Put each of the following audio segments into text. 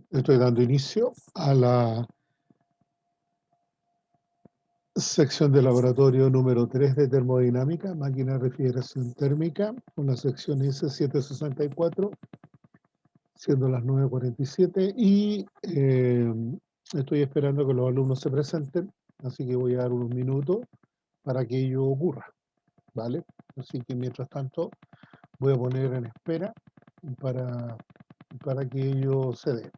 Estoy dando inicio a la sección de laboratorio número 3 de termodinámica, máquina de refrigeración térmica, una sección ISE 764, siendo las 9:47 y estoy esperando que los alumnos se presenten, así que voy a dar unos minutos para que ello ocurra, ¿vale? Así que mientras tanto voy a poner en espera para, para que ello se dé.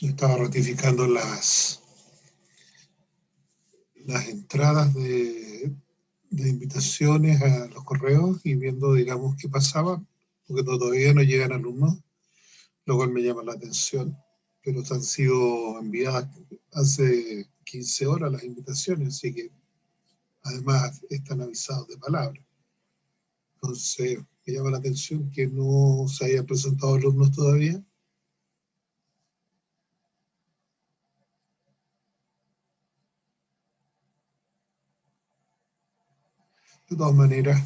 Estaba ratificando las entradas de invitaciones a los correos y viendo, digamos, qué pasaba, porque todavía no llegan alumnos, lo cual me llama la atención, pero han sido enviadas hace 15 horas las invitaciones, así que además están avisados de palabra. Entonces, me llama la atención que no se hayan presentado alumnos todavía. De todas maneras,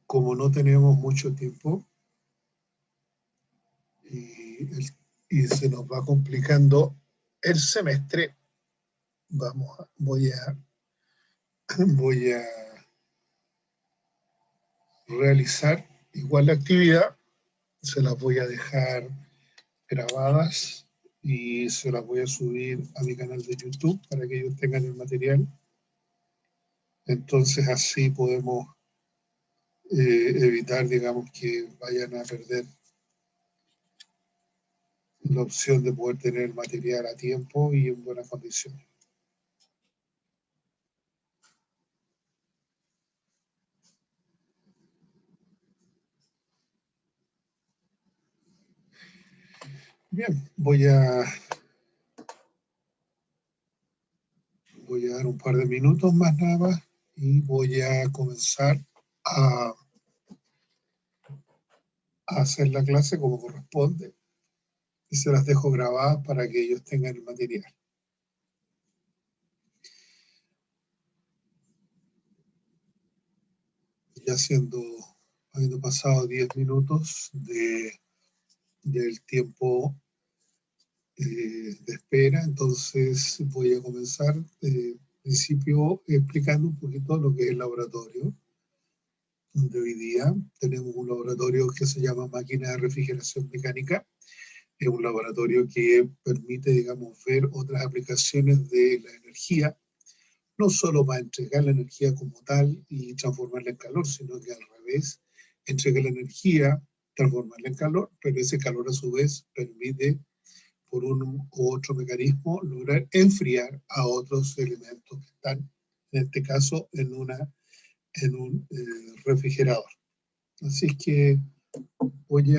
como no tenemos mucho tiempo y, y se nos va complicando el semestre, voy a, voy a realizar igual la actividad, se las voy a dejar grabadas y se las voy a subir a mi canal de YouTube para que ellos tengan el material. Entonces así podemos evitar, digamos, que vayan a perder la opción de poder tener material a tiempo y en buenas condiciones. Bien, voy a dar un par de minutos más nada más y voy a comenzar a, a hacer la clase como corresponde y se las dejo grabadas para que ellos tengan el material. Ya habiendo pasado 10 minutos del tiempo de espera, entonces voy a comenzar principio explicando un poquito lo que es el laboratorio de hoy día. Tenemos un laboratorio que se llama máquina de refrigeración mecánica. Es un laboratorio que permite, digamos, ver otras aplicaciones de la energía, no solo para entregar la energía como tal y transformarla en calor, sino que al revés, entrega la energía, transformarla en calor, pero ese calor a su vez permite, por un u otro mecanismo, lograr enfriar a otros elementos que están, en este caso, en un refrigerador. Así es que voy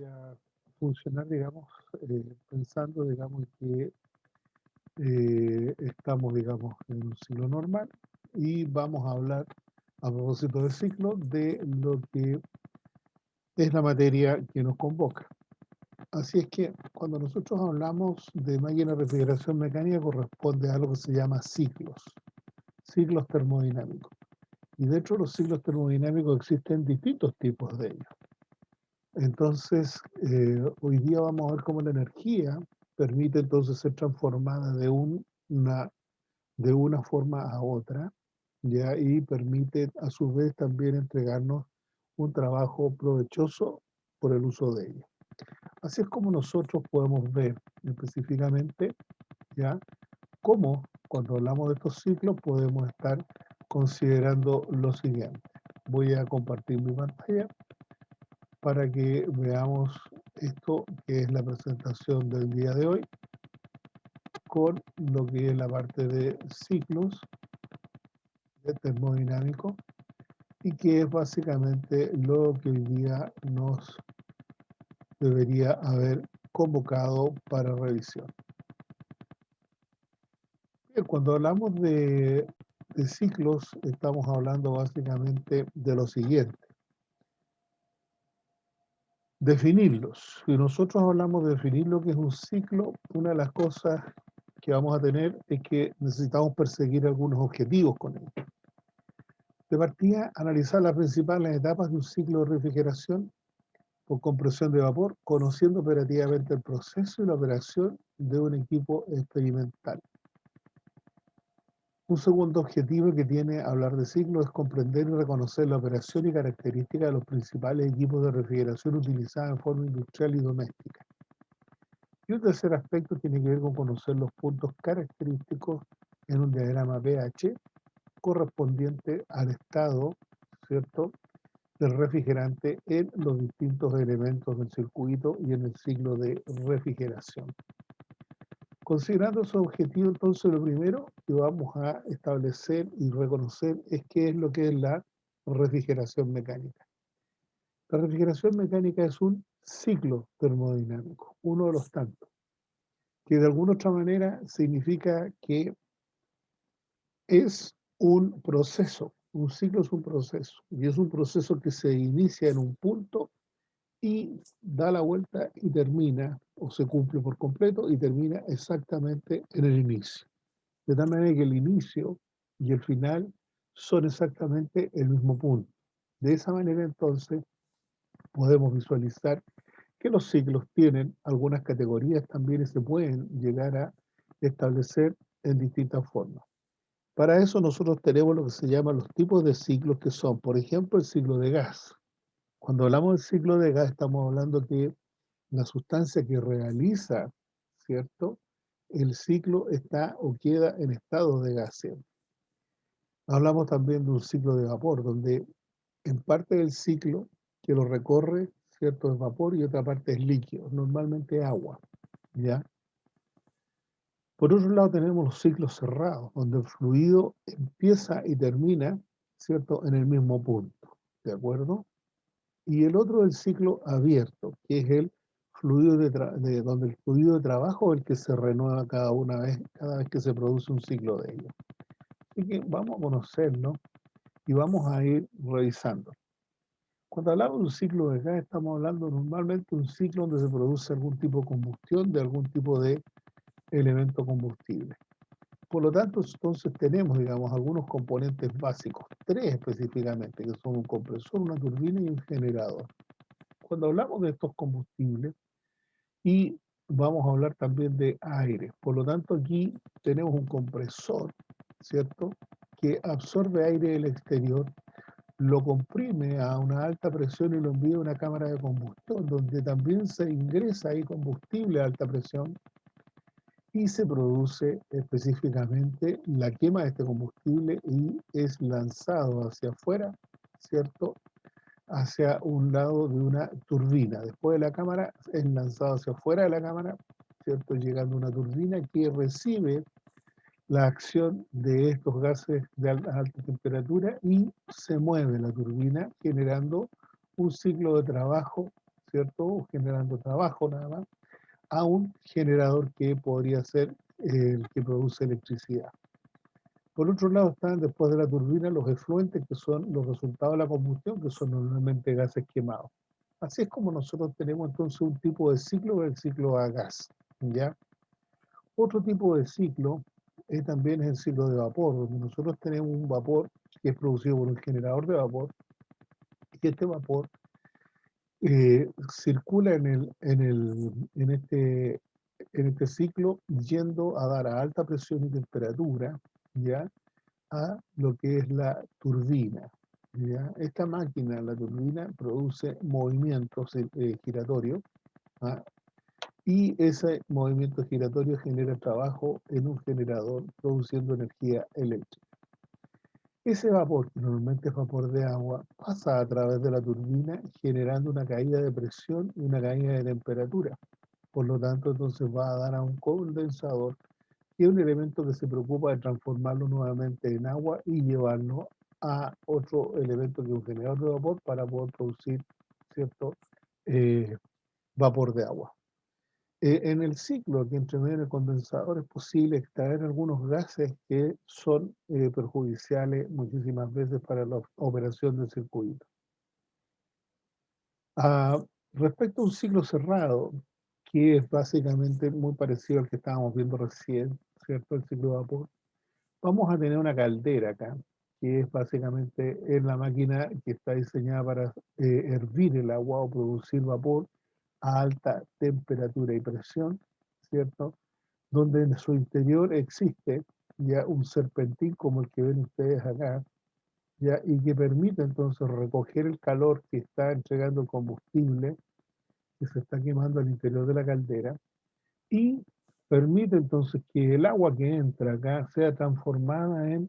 a funcionar, digamos, pensando, digamos, que estamos, digamos, en un ciclo normal y vamos a hablar, a propósito del ciclo, de lo que es la materia que nos convoca. Así es que cuando nosotros hablamos de máquina de refrigeración mecánica corresponde a algo que se llama ciclos termodinámicos. Y dentro de los ciclos termodinámicos existen distintos tipos de ellos. Entonces, hoy día vamos a ver cómo la energía permite entonces ser transformada de una forma a otra, ¿ya? Y permite a su vez también entregarnos un trabajo provechoso por el uso de ella. Así es como nosotros podemos ver específicamente, ¿ya? Cómo cuando hablamos de estos ciclos podemos estar considerando lo siguiente. Voy a compartir mi pantalla para que veamos esto que es la presentación del día de hoy con lo que es la parte de ciclos de termodinámico y que es básicamente lo que hoy día nos debería haber convocado para revisión. Bien, cuando hablamos de ciclos, estamos hablando básicamente de lo siguiente. Definirlos. Si nosotros hablamos de definir lo que es un ciclo, una de las cosas que vamos a tener es que necesitamos perseguir algunos objetivos con él. De partida, analizar las principales etapas de un ciclo de refrigeración por compresión de vapor, conociendo operativamente el proceso y la operación de un equipo experimental. Un segundo objetivo que tiene hablar de ciclo es comprender y reconocer la operación y características de los principales equipos de refrigeración utilizados en forma industrial y doméstica. Y un tercer aspecto tiene que ver con conocer los puntos característicos en un diagrama pH correspondiente al estado, ¿cierto?, del refrigerante en los distintos elementos del circuito y en el ciclo de refrigeración. Considerando su objetivo, entonces lo primero que vamos a establecer y reconocer es qué es lo que es la refrigeración mecánica. La refrigeración mecánica es un ciclo termodinámico, uno de los tantos, que de alguna otra manera significa que es un proceso. Un ciclo es un proceso, y es un proceso que se inicia en un punto y da la vuelta y termina, o se cumple por completo y termina exactamente en el inicio. De tal manera que el inicio y el final son exactamente el mismo punto. De esa manera entonces podemos visualizar que los ciclos tienen algunas categorías también y se pueden llegar a establecer en distintas formas. Para eso nosotros tenemos lo que se llaman los tipos de ciclos que son, por ejemplo, el ciclo de gas. Cuando hablamos del ciclo de gas estamos hablando que la sustancia que realiza, ¿cierto? El ciclo está o queda en estado de gas siempre. Hablamos también de un ciclo de vapor, donde en parte del ciclo que lo recorre, ¿cierto? Es vapor y otra parte es líquido, normalmente agua, ¿ya? Por otro lado tenemos los ciclos cerrados, donde el fluido empieza y termina, ¿cierto? En el mismo punto, ¿de acuerdo? Y el otro es el ciclo abierto, que es el fluido donde el fluido de trabajo es el que se renueva cada vez que se produce un ciclo de ellos. Así que vamos a conocerlo y vamos a ir revisando. Cuando hablamos de un ciclo de gas, estamos hablando normalmente de un ciclo donde se produce algún tipo de combustión de algún tipo de elemento combustible. Por lo tanto, entonces tenemos, digamos, algunos componentes básicos, tres específicamente, que son un compresor, una turbina y un generador. Cuando hablamos de estos combustibles, y vamos a hablar también de aire, por lo tanto aquí tenemos un compresor, ¿cierto?, que absorbe aire del exterior, lo comprime a una alta presión y lo envía a una cámara de combustión, donde también se ingresa ahí combustible a alta presión y se produce específicamente la quema de este combustible y es lanzado hacia afuera, ¿cierto?, hacia un lado de una turbina. Después de la cámara es lanzado hacia afuera de la cámara, ¿cierto?, llegando a una turbina que recibe la acción de estos gases de alta temperatura y se mueve la turbina generando un ciclo de trabajo, ¿cierto?, generando trabajo nada más, a un generador que podría ser el que produce electricidad. Por otro lado están después de la turbina los efluentes, que son los resultados de la combustión, que son normalmente gases quemados. Así es como nosotros tenemos entonces un tipo de ciclo, el ciclo a gas, ¿ya? Otro tipo de ciclo también es el ciclo de vapor, donde nosotros tenemos un vapor que es producido por un generador de vapor, y este vapor circula en este ciclo yendo a dar a alta presión y temperatura, ¿ya?, a lo que es la turbina, ¿ya? Esta máquina, la turbina, produce movimientos giratorios, ¿ah? Y ese movimiento giratorio genera trabajo en un generador produciendo energía eléctrica. Ese vapor, que normalmente es vapor de agua, pasa a través de la turbina generando una caída de presión y una caída de temperatura. Por lo tanto, entonces va a dar a un condensador, que es un elemento que se preocupa de transformarlo nuevamente en agua y llevarlo a otro elemento que es un generador de vapor para poder producir cierto vapor de agua. En el ciclo que entre medio del condensador es posible extraer algunos gases que son perjudiciales muchísimas veces para la operación del circuito. Ah, respecto a un ciclo cerrado, que es básicamente muy parecido al que estábamos viendo recién, ¿cierto? El ciclo de vapor. Vamos a tener una caldera acá, que es básicamente es la máquina que está diseñada para hervir el agua o producir vapor a alta temperatura y presión, ¿cierto? Donde en su interior existe ya un serpentín como el que ven ustedes acá, ya, y que permite entonces recoger el calor que está entregando el combustible que se está quemando al interior de la caldera y permite entonces que el agua que entra acá sea transformada en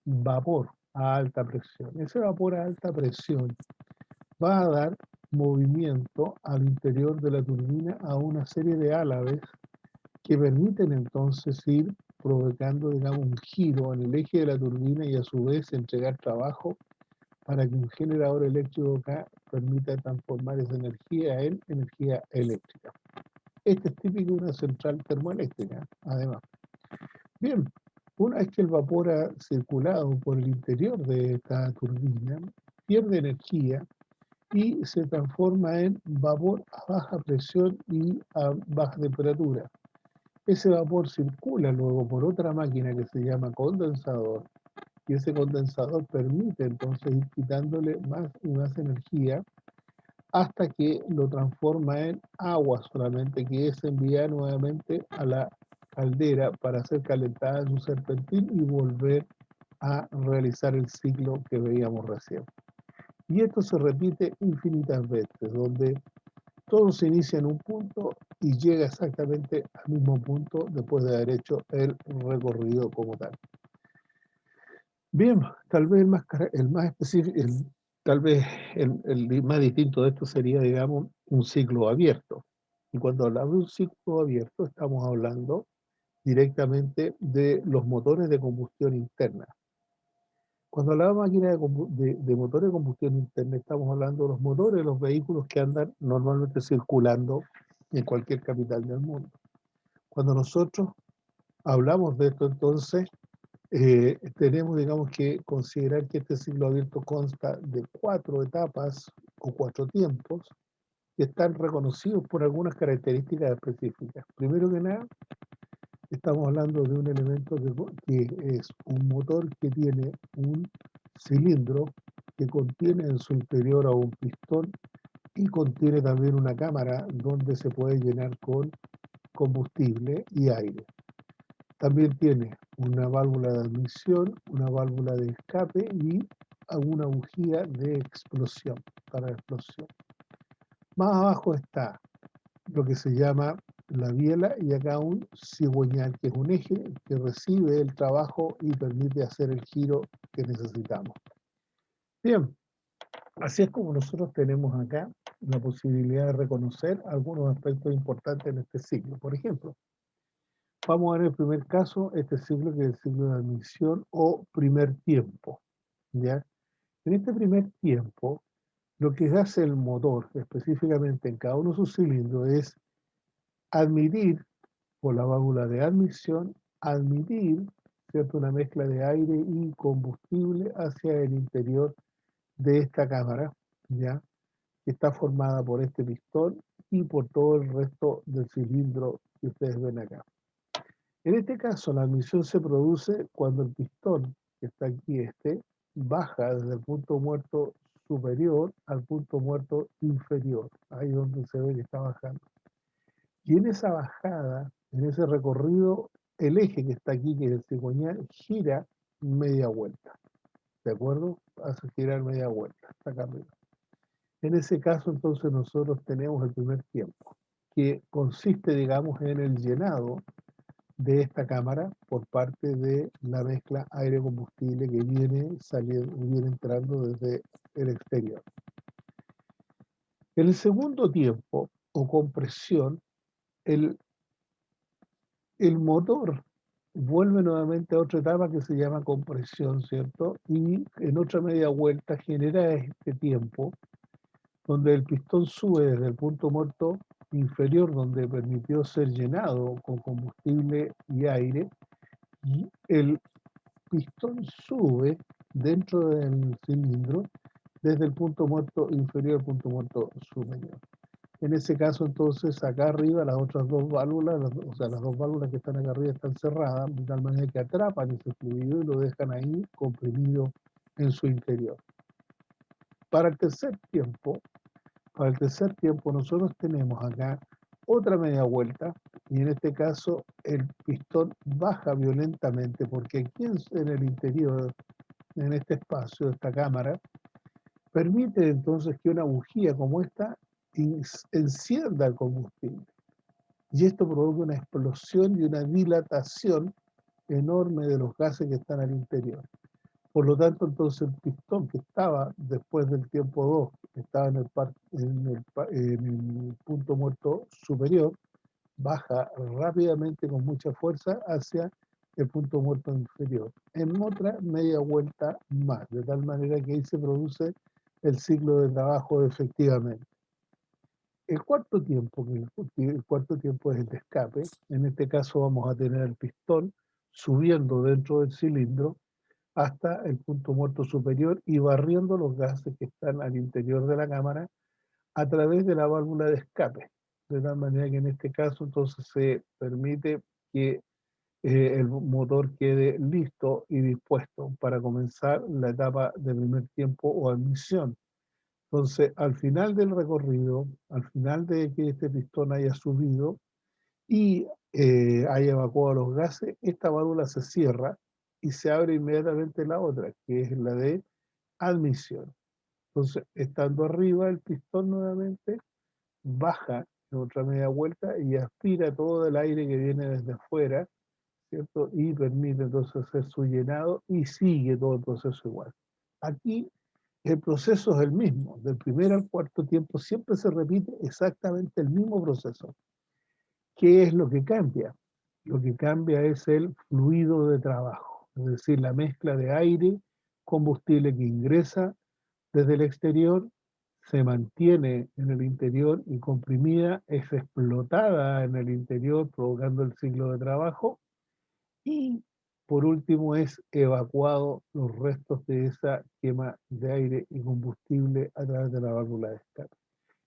vapor a alta presión. Ese vapor a alta presión va a dar movimiento al interior de la turbina a una serie de álabes que permiten entonces ir provocando, digamos, un giro en el eje de la turbina y a su vez entregar trabajo para que un generador eléctrico acá permita transformar esa energía en energía eléctrica. Este es típico de una central termoeléctrica, además. Bien, una vez que el vapor ha circulado por el interior de esta turbina, pierde energía y se transforma en vapor a baja presión y a baja temperatura. Ese vapor circula luego por otra máquina que se llama condensador y ese condensador permite entonces ir quitándole más y más energía hasta que lo transforma en agua solamente, que es enviada nuevamente a la caldera para ser calentada en su serpentín y volver a realizar el ciclo que veíamos recién. Y esto se repite infinitas veces, donde todo se inicia en un punto y llega exactamente al mismo punto después de haber hecho el recorrido como tal. Bien, tal vez el más específico, tal vez el más distinto de esto sería, digamos, un ciclo abierto. Y cuando hablamos de un ciclo abierto, estamos hablando directamente de los motores de combustión interna. Cuando hablamos de máquinas de motores de combustión interna, estamos hablando de los motores de los vehículos que andan normalmente circulando en cualquier capital del mundo. Cuando nosotros hablamos de esto, entonces, tenemos, digamos, que considerar que este ciclo abierto consta de 4 etapas o 4 tiempos que están reconocidos por algunas características específicas. Primero que nada, estamos hablando de un elemento que es un motor que tiene un cilindro que contiene en su interior a un pistón y contiene también una cámara donde se puede llenar con combustible y aire. También tiene una válvula de admisión, una válvula de escape y una bujía de explosión, para explosión. Más abajo está lo que se llama la biela y acá un cigüeñal, que es un eje que recibe el trabajo y permite hacer el giro que necesitamos. Bien, así es como nosotros tenemos acá la posibilidad de reconocer algunos aspectos importantes en este ciclo. Por ejemplo, vamos a ver el primer caso, este ciclo que es el ciclo de admisión o primer tiempo, ¿ya? En este primer tiempo, lo que hace el motor, específicamente en cada uno de sus cilindros, es admitir, por la válvula de admisión, admitir, ¿cierto?, una mezcla de aire y combustible hacia el interior de esta cámara, ¿ya?, que está formada por este pistón y por todo el resto del cilindro que ustedes ven acá. En este caso, la admisión se produce cuando el pistón, que está aquí, baja desde el punto muerto superior al punto muerto inferior, ahí donde se ve que está bajando. Y en esa bajada, en ese recorrido, el eje que está aquí, que es el cigüeñal, gira media vuelta, ¿de acuerdo? Hace girar media vuelta, está acá arriba. En ese caso, entonces, nosotros tenemos el primer tiempo, que consiste, digamos, en el llenado de esta cámara por parte de la mezcla aire-combustible que viene saliendo, viene entrando desde el exterior. En el segundo tiempo, o compresión, el motor vuelve nuevamente a otra etapa que se llama compresión, ¿cierto? Y en otra media vuelta genera este tiempo donde el pistón sube desde el punto muerto inferior, donde permitió ser llenado con combustible y aire, y el pistón sube dentro del cilindro desde el punto muerto inferior al punto muerto superior. En ese caso, entonces, acá arriba las otras dos válvulas, o sea, las dos válvulas que están acá arriba están cerradas, de tal manera que atrapan ese fluido y lo dejan ahí comprimido en su interior. Para el tercer tiempo, nosotros tenemos acá otra media vuelta y en este caso el pistón baja violentamente porque aquí en el interior, en este espacio de esta cámara, permite entonces que una bujía como esta encienda el combustible. Y esto provoca una explosión y una dilatación enorme de los gases que están al interior. Por lo tanto, entonces el pistón que estaba después del tiempo 2, que estaba en el punto muerto superior, baja rápidamente con mucha fuerza hacia el punto muerto inferior, en otra media vuelta más, de tal manera que ahí se produce el ciclo de trabajo efectivamente. El cuarto tiempo, el cuarto tiempo es el de escape. En este caso vamos a tener el pistón subiendo dentro del cilindro hasta el punto muerto superior y barriendo los gases que están al interior de la cámara a través de la válvula de escape. De tal manera que en este caso entonces se permite que el motor quede listo y dispuesto para comenzar la etapa de primer tiempo o admisión. Entonces, al final del recorrido, al final de que este pistón haya subido y haya evacuado los gases, esta válvula se cierra y se abre inmediatamente la otra, que es la de admisión. Entonces, estando arriba el pistón nuevamente, baja en otra media vuelta y aspira todo el aire que viene desde afuera, ¿cierto? Y permite entonces hacer su llenado y sigue todo el proceso igual. Aquí el proceso es el mismo, del primer al cuarto tiempo siempre se repite exactamente el mismo proceso. ¿Qué es lo que cambia? Lo que cambia es el fluido de trabajo, es decir, la mezcla de aire, combustible que ingresa desde el exterior, se mantiene en el interior y comprimida, es explotada en el interior, provocando el ciclo de trabajo, y por último es evacuado los restos de esa quema de aire y combustible a través de la válvula de escape.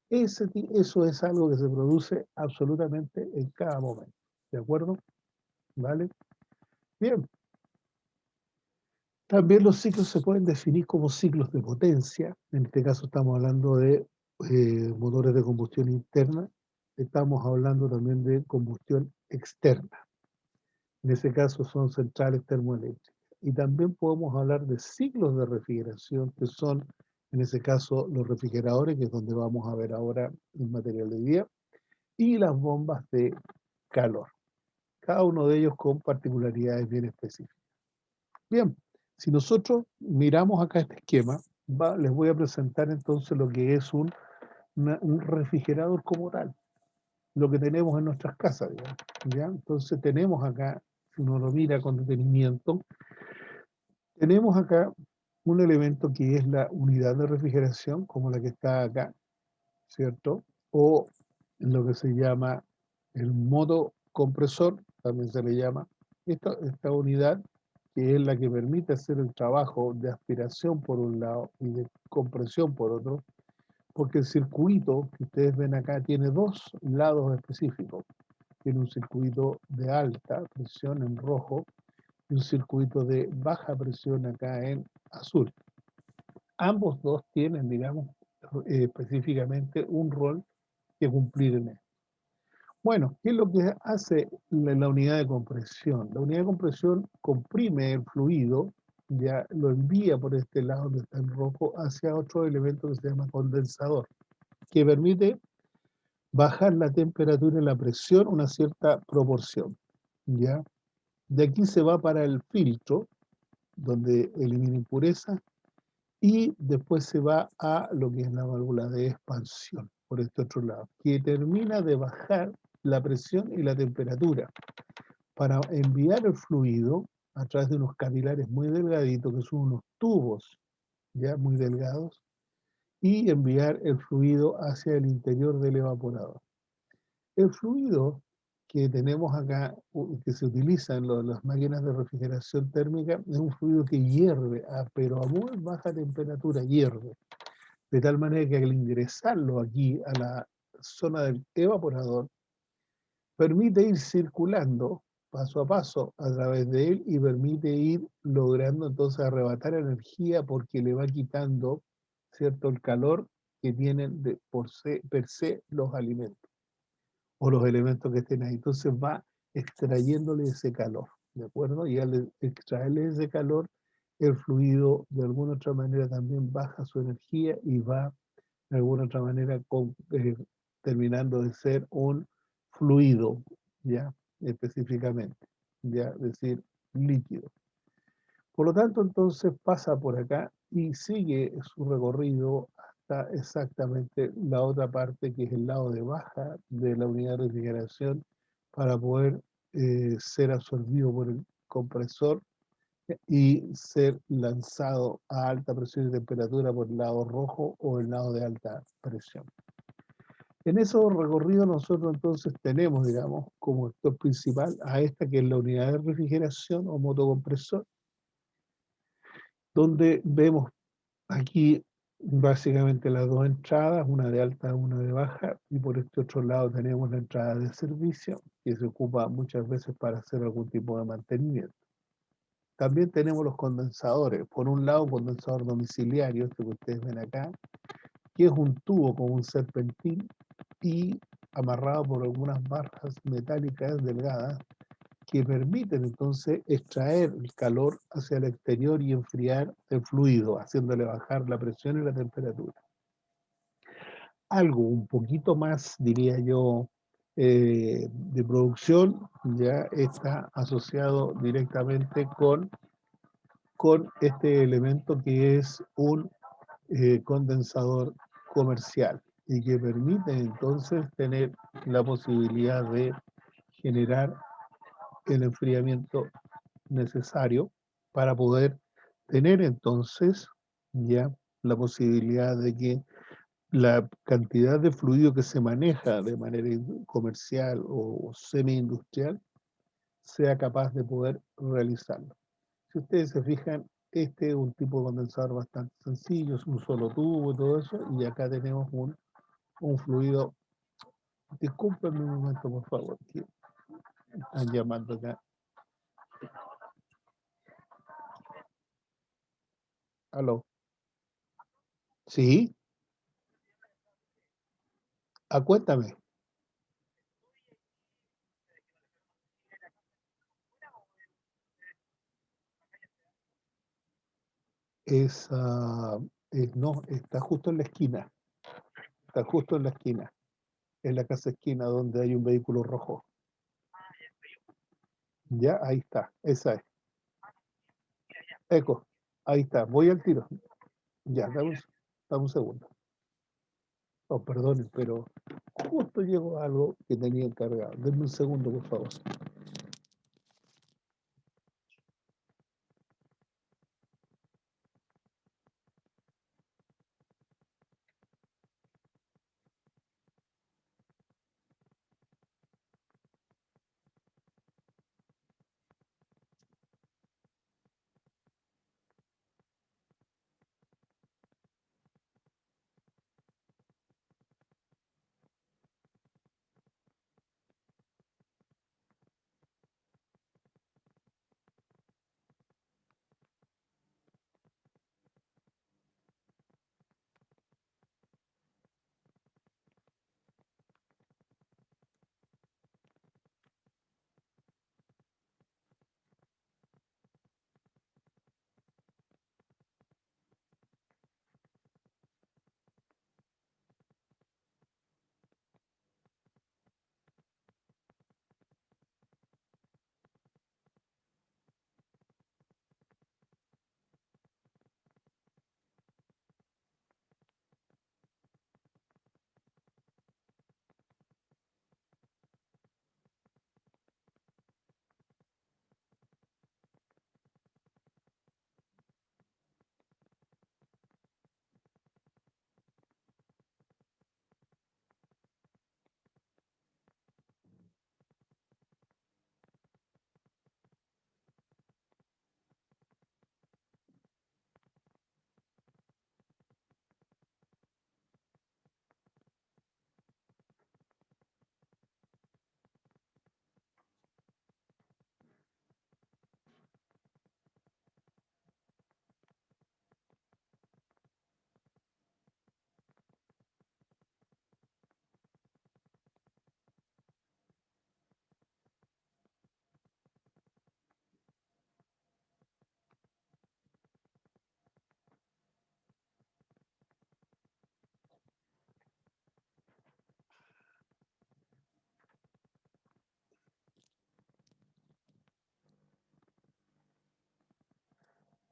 Eso es algo que se produce absolutamente en cada momento. ¿De acuerdo? ¿Vale? Bien. También los ciclos se pueden definir como ciclos de potencia. En este caso estamos hablando de motores de combustión interna. Estamos hablando también de combustión externa. En ese caso son centrales termoeléctricas. Y también podemos hablar de ciclos de refrigeración, que son, en ese caso, los refrigeradores, que es donde vamos a ver ahora el material de día, y las bombas de calor. Cada uno de ellos con particularidades bien específicas. Bien, si nosotros miramos acá este esquema, les voy a presentar entonces lo que es un refrigerador como tal, lo que tenemos en nuestras casas, digamos, ¿ya? Entonces tenemos acá, si uno lo mira con detenimiento, tenemos acá un elemento que es la unidad de refrigeración, como la que está acá, ¿cierto? O lo que se llama el modo compresor, también se le llama. Esta unidad, que es la que permite hacer el trabajo de aspiración por un lado y de compresión por otro, porque el circuito que ustedes ven acá tiene dos lados específicos. Tiene un circuito de alta presión en rojo y un circuito de baja presión acá en azul. Ambos dos tienen, digamos, específicamente un rol que cumplir en esto. Bueno, ¿qué es lo que hace la unidad de compresión? La unidad de compresión comprime el fluido, ya lo envía por este lado donde está en rojo hacia otro elemento que se llama condensador, que permite bajar la temperatura y la presión una cierta proporción, ¿ya? De aquí se va para el filtro, donde elimina impurezas, y después se va a lo que es la válvula de expansión, por este otro lado, que termina de bajar la presión y la temperatura para enviar el fluido a través de unos capilares muy delgaditos, que son unos tubos ya muy delgados, y enviar el fluido hacia el interior del evaporador. El fluido que tenemos acá, que se utiliza en las máquinas de refrigeración térmica, es un fluido que hierve, pero a muy baja temperatura hierve, de tal manera que al ingresarlo aquí a la zona del evaporador, permite ir circulando paso a paso a través de él y permite ir logrando entonces arrebatar energía porque le va quitando, ¿cierto?, el calor que tienen per se los alimentos o los elementos que estén ahí. Entonces va extrayéndole ese calor, ¿de acuerdo? Y al extraerle ese calor, el fluido de alguna otra manera también baja su energía y va de alguna otra manera terminando de ser un fluido, ya específicamente, ya decir líquido. Por lo tanto, entonces pasa por acá y sigue su recorrido hasta exactamente la otra parte, que es el lado de baja de la unidad de refrigeración, para poder ser absorbido por el compresor y ser lanzado a alta presión y temperatura por el lado rojo o el lado de alta presión. En esos recorridos nosotros entonces tenemos, digamos, como actor principal a esta que es la unidad de refrigeración o motocompresor, donde vemos aquí básicamente las dos entradas, una de alta, una de baja, y por este otro lado tenemos la entrada de servicio, que se ocupa muchas veces para hacer algún tipo de mantenimiento. También tenemos los condensadores. Por un lado, un condensador domiciliario, este que ustedes ven acá, que es un tubo con un serpentín y amarrado por algunas barras metálicas delgadas que permiten entonces extraer el calor hacia el exterior y enfriar el fluido, haciéndole bajar la presión y la temperatura. Algo un poquito más, diría yo, de producción, ya está asociado directamente con este elemento que es un condensador comercial y que permite entonces tener la posibilidad de generar el enfriamiento necesario para poder tener entonces ya la posibilidad de que la cantidad de fluido que se maneja de manera comercial o semi-industrial sea capaz de poder realizarlo. Si ustedes se fijan, este es un tipo de condensador bastante sencillo, es un solo tubo y todo eso, y acá tenemos un fluido. Discúlpenme un momento, por favor, que están llamando acá. Aló. Sí, cuéntame. Es, no, está justo en la esquina, está justo en la esquina, en la casa esquina donde hay un vehículo rojo. Ya, ahí está, esa es. Eco, ahí está, voy al tiro. Ya, dame un segundo. Oh, perdonen, pero justo llegó algo que tenía encargado. Denme un segundo, por favor.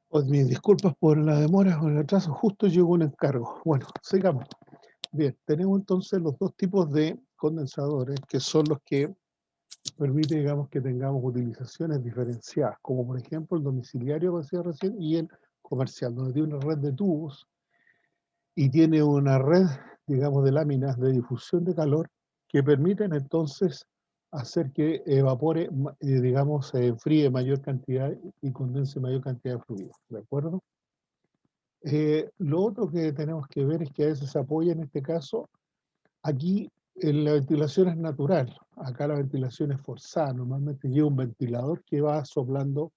Pues mis disculpas por la demora o el atraso, justo llegó un encargo. Bueno, sigamos. Bien, tenemos entonces los dos tipos de condensadores que son los que permiten, digamos, que tengamos utilizaciones diferenciadas, como por ejemplo el domiciliario, que decía recién, y el comercial, donde tiene una red de tubos y tiene una red, digamos, de láminas de difusión de calor que permiten entonces hacer que evapore, digamos, se enfríe mayor cantidad y condense mayor cantidad de fluido, ¿de acuerdo? Lo otro que tenemos que ver es que a veces se apoya en este caso, aquí la ventilación es natural, acá la ventilación es forzada, normalmente lleva un ventilador que va soplando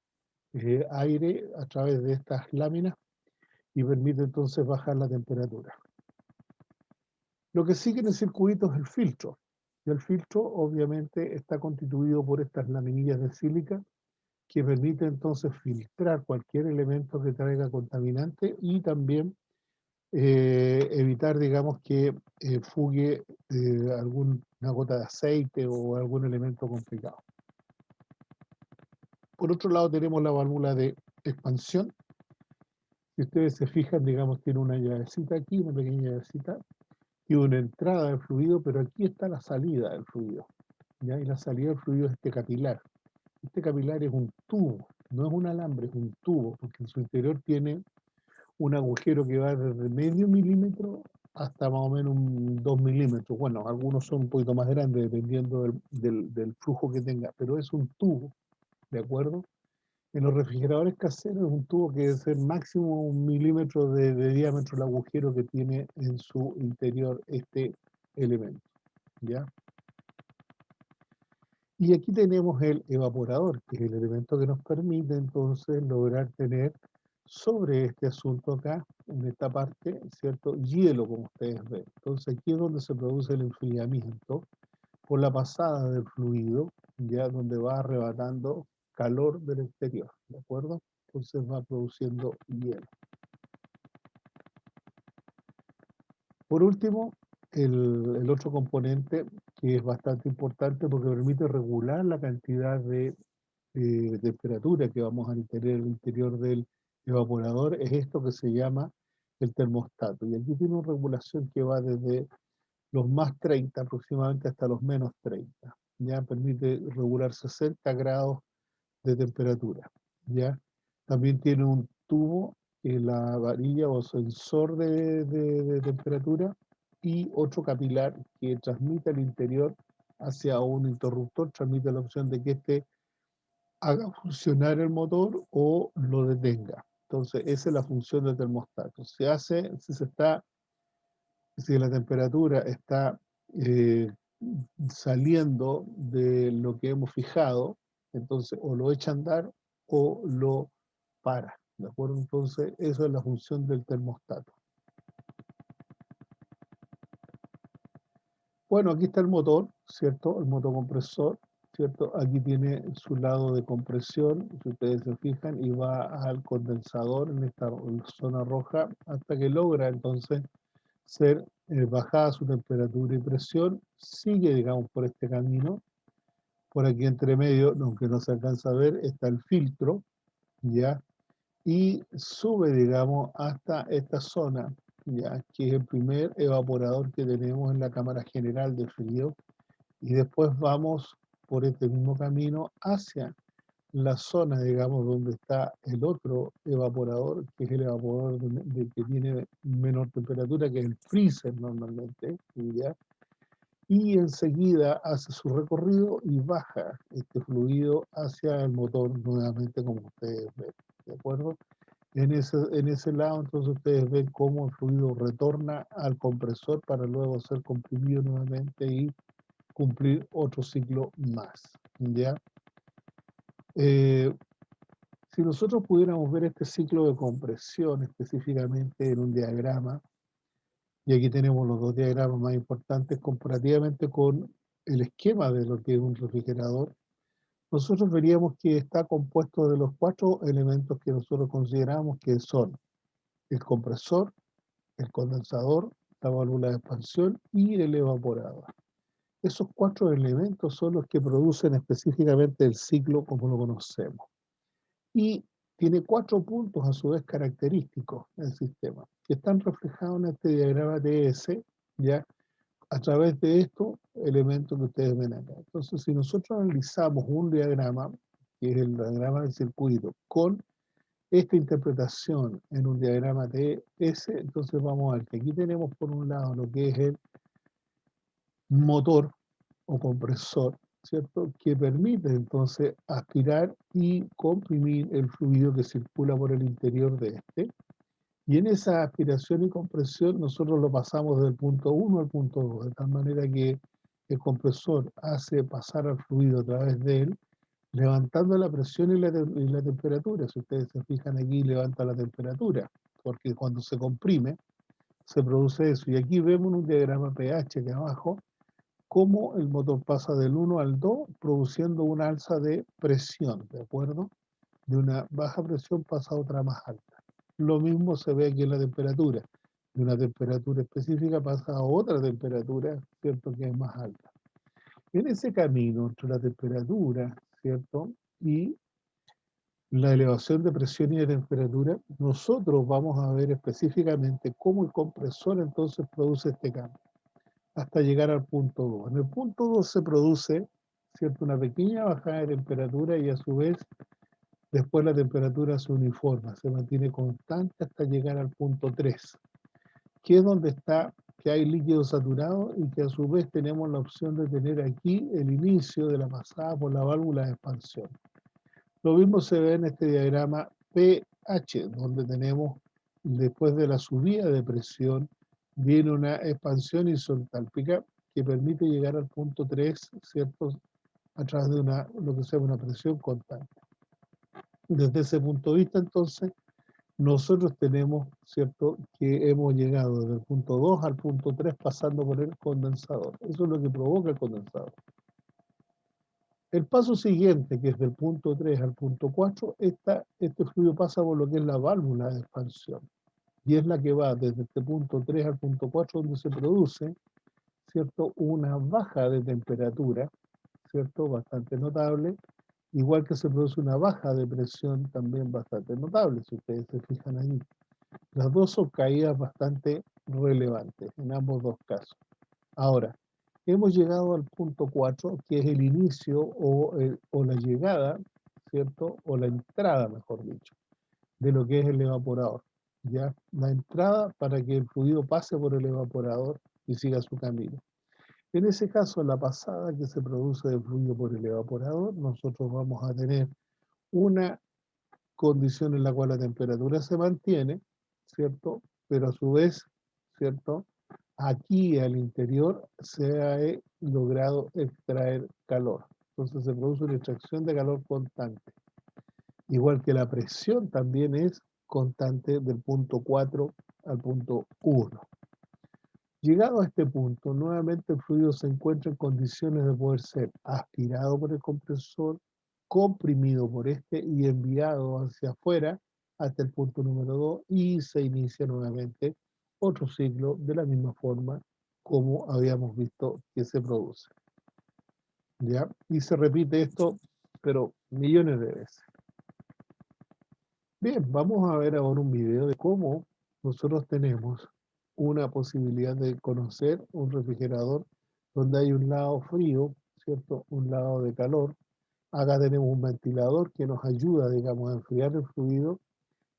aire a través de estas láminas y permite entonces bajar la temperatura. Lo que sigue en el circuito es el filtro, y el filtro obviamente está constituido por estas laminillas de sílica que permite entonces filtrar cualquier elemento que traiga contaminante y también evitar, digamos, que fugue alguna gota de aceite o algún elemento complicado. Por otro lado, tenemos la válvula de expansión. Si ustedes se fijan, digamos, tiene una llavecita aquí, una pequeña llavecita, y una entrada de fluido, pero aquí está la salida del fluido. ¿Ya? Y la salida del fluido es este capilar. Este capilar es un tubo, no es un alambre, es un tubo, porque en su interior tiene un agujero que va desde medio milímetro hasta más o menos 2 milímetros. Bueno, algunos son un poquito más grandes dependiendo del flujo que tenga, pero es un tubo, ¿de acuerdo? En los refrigeradores caseros es un tubo que debe ser máximo 1 milímetro de diámetro el agujero que tiene en su interior este elemento, ¿ya? Y aquí tenemos el evaporador, que es el elemento que nos permite entonces lograr tener sobre este asunto acá, en esta parte, ¿cierto? Hielo, como ustedes ven. Entonces aquí es donde se produce el enfriamiento por la pasada del fluido, ya donde va arrebatando calor del exterior, ¿de acuerdo? Entonces va produciendo hielo. Por último, el otro componente que es bastante importante porque permite regular la cantidad de temperatura que vamos a tener en el interior del evaporador es esto que se llama el termostato. Y aquí tiene una regulación que va desde los más 30 aproximadamente hasta los menos 30. Ya permite regular 60 grados de temperatura. ¿Ya? También tiene un tubo, la varilla o sensor de temperatura y otro capilar que transmite al interior hacia un interruptor, transmite la opción de que este haga funcionar el motor o lo detenga. Entonces, esa es la función del termostato. Se hace, si la temperatura está eh, saliendo de lo que hemos fijado, entonces o lo echa a andar o lo para. ¿De acuerdo? Entonces, eso es la función del termostato. Bueno, aquí está el motor, ¿cierto? El motocompresor, ¿cierto? Aquí tiene su lado de compresión, si ustedes se fijan, y va al condensador en esta zona roja hasta que logra entonces ser bajada su temperatura y presión, sigue, digamos, por este camino. Por aquí entre medio, aunque no se alcanza a ver, está el filtro, ¿ya? Y sube, digamos, hasta esta zona, ¿ya? Que es el primer evaporador que tenemos en la cámara general de frío. Y después vamos por este mismo camino hacia la zona, digamos, donde está el otro evaporador, que es el evaporador que tiene menor temperatura, que es el freezer normalmente, ¿ya? Y enseguida hace su recorrido y baja este fluido hacia el motor nuevamente, como ustedes ven, ¿de acuerdo? En ese lado, entonces ustedes ven cómo el fluido retorna al compresor para luego ser comprimido nuevamente y cumplir otro ciclo más, ¿ya? Eh, si nosotros pudiéramos ver este ciclo de compresión específicamente en un diagrama, y aquí tenemos los dos diagramas más importantes comparativamente con el esquema de lo que es un refrigerador, nosotros veríamos que está compuesto de los 4 elementos que nosotros consideramos que son el compresor, el condensador, la válvula de expansión y el evaporador. Esos 4 elementos son los que producen específicamente el ciclo como lo conocemos. Y tiene 4 puntos a su vez característicos del sistema, que están reflejados en este diagrama TS, ya a través de estos elementos que ustedes ven acá. Entonces, si nosotros analizamos un diagrama, que es el diagrama del circuito, con esta interpretación en un diagrama TS, entonces vamos a ver que aquí tenemos por un lado lo que es el motor o compresor, ¿cierto? Que permite entonces aspirar y comprimir el fluido que circula por el interior de este. Y en esa aspiración y compresión nosotros lo pasamos del punto 1 al punto 2, de tal manera que el compresor hace pasar al fluido a través de él, levantando la presión y la temperatura. Si ustedes se fijan aquí, levanta la temperatura, porque cuando se comprime, se produce eso. Y aquí vemos en un diagrama pH aquí abajo, cómo el motor pasa del 1 al 2, produciendo una alza de presión, ¿de acuerdo? De una baja presión pasa a otra más alta. Lo mismo se ve aquí en la temperatura. De una temperatura específica pasa a otra temperatura, ¿cierto? Que es más alta. En ese camino entre la temperatura, ¿cierto? Y la elevación de presión y de temperatura, nosotros vamos a ver específicamente cómo el compresor entonces produce este cambio, hasta llegar al punto 2. En el punto 2 se produce, ¿cierto? Una pequeña bajada de temperatura y a su vez después la temperatura se uniforma, se mantiene constante hasta llegar al punto 3, que es donde está, que hay líquido saturado y que a su vez tenemos la opción de tener aquí el inicio de la pasada por la válvula de expansión. Lo mismo se ve en este diagrama pH, donde tenemos, después de la subida de presión, viene una expansión isentálpica que permite llegar al punto 3, ¿cierto? A través de lo que se llama una presión constante. Desde ese punto de vista, entonces, nosotros tenemos, ¿cierto?, que hemos llegado desde el punto 2 al punto 3 pasando por el condensador. Eso es lo que provoca el condensador. El paso siguiente, que es del punto 3 al punto 4, este fluido pasa por lo que es la válvula de expansión. Y es la que va desde este punto 3 al punto 4, donde se produce, ¿cierto?, una baja de temperatura, ¿cierto?, bastante notable, igual que se produce una baja de presión también bastante notable, si ustedes se fijan ahí. Las dos son caídas bastante relevantes en ambos dos casos. Ahora, hemos llegado al punto 4, que es el inicio o la llegada, ¿cierto? O la entrada, mejor dicho, de lo que es el evaporador. ¿Ya? La entrada para que el fluido pase por el evaporador y siga su camino. En ese caso, la pasada que se produce del fluido por el evaporador, nosotros vamos a tener una condición en la cual la temperatura se mantiene, ¿cierto? Pero a su vez, ¿cierto? Aquí al interior se ha logrado extraer calor. Entonces se produce una extracción de calor constante. Igual que la presión también es constante del punto 4 al punto 1. Llegado a este punto, nuevamente el fluido se encuentra en condiciones de poder ser aspirado por el compresor, comprimido por este y enviado hacia afuera hasta el punto número 2 y se inicia nuevamente otro ciclo de la misma forma como habíamos visto que se produce. ¿Ya? Y se repite esto, pero millones de veces. Bien, vamos a ver ahora un video de cómo nosotros tenemos una posibilidad de conocer un refrigerador donde hay un lado frío, ¿cierto? Un lado de calor. Acá tenemos un ventilador que nos ayuda, digamos, a enfriar el fluido.